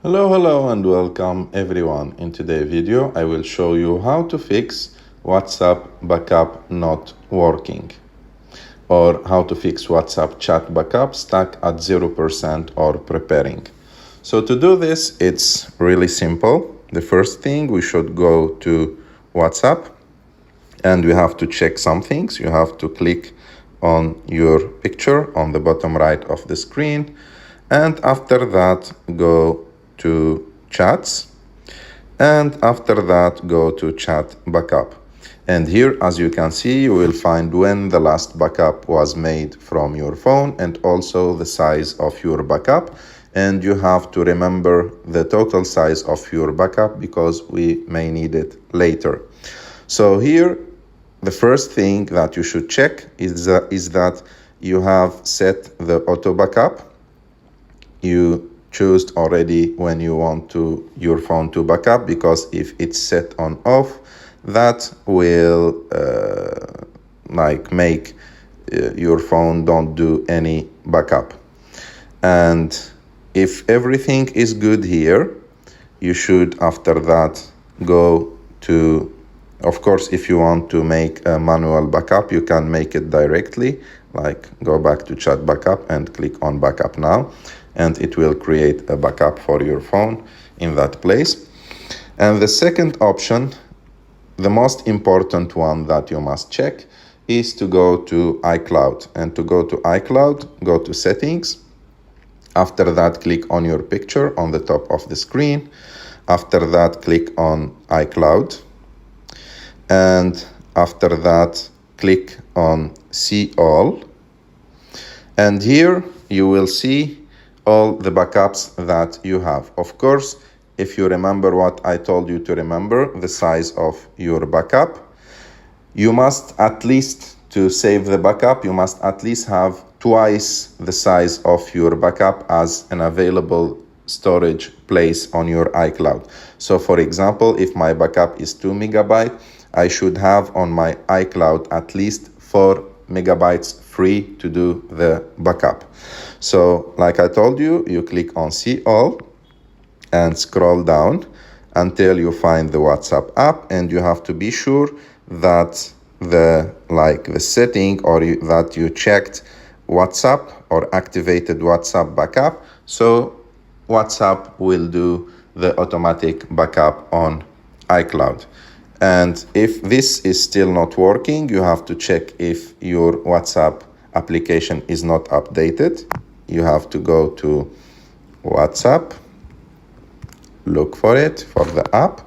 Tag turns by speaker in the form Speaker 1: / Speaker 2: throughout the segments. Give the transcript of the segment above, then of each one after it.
Speaker 1: Hello and welcome everyone. In today's video I will show you how to fix WhatsApp backup not working, or how to fix WhatsApp chat backup stuck at 0% or preparing. So to do this, it's really simple. The first thing, we should go to WhatsApp and we have to check some things. You have to click on your picture on the bottom right of the screen, and after that go to chats, and after that go to chat backup. And here, as you can see, you will find when the last backup was made from your phone and also the size of your backup. And you have to remember the total size of your backup because we may need it later. So here, the first thing that you should check is that you have set the auto backup. You choose already when you want your phone to backup, because if it's set on off, that will make your phone don't do any backup. And if everything is good here, you should after that go to, of course, if you want to make a manual backup, you can make it directly, like go back to chat backup and click on backup now, and it will create a backup for your phone in that place. And the second option, the most important one that you must check, is to go to iCloud. And to go to iCloud, go to settings. After that, click on your picture on the top of the screen. After that, click on iCloud. And after that, click on See All. And here you will see all the backups that you have. Of course, if you remember what I told you to remember, the size of your backup, you must at least, to save the backup, you must at least have twice the size of your backup as an available storage place on your iCloud. So for example, if my backup is 2 megabytes, I should have on my iCloud at least 4 megabytes free to do the backup. So like I told you, you click on See All and scroll down until you find the WhatsApp app, and you have to be sure that the setting that you checked WhatsApp or activated WhatsApp backup, so WhatsApp will do the automatic backup on iCloud. And if this is still not working, you have to check if your WhatsApp application is not updated. You have to go to WhatsApp, look for it, for the app,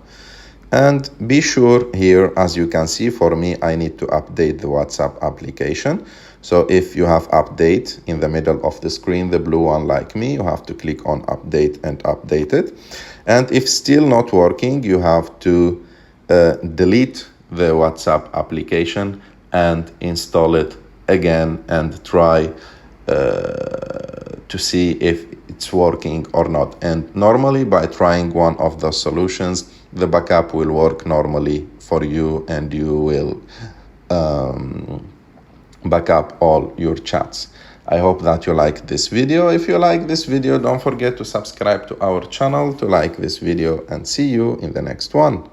Speaker 1: and be sure here, as you can see, for me, I need to update the WhatsApp application. So if you have update in the middle of the screen, the blue one like me, you have to click on update and update it. And if still not working, you have to delete the WhatsApp application and install it again and try to see if it's working or not. And normally by trying one of those solutions, the backup will work normally for you, and you will back up all your chats. I hope that you like this video. If you like this video, don't forget to subscribe to our channel, to like this video, and see you in the next one.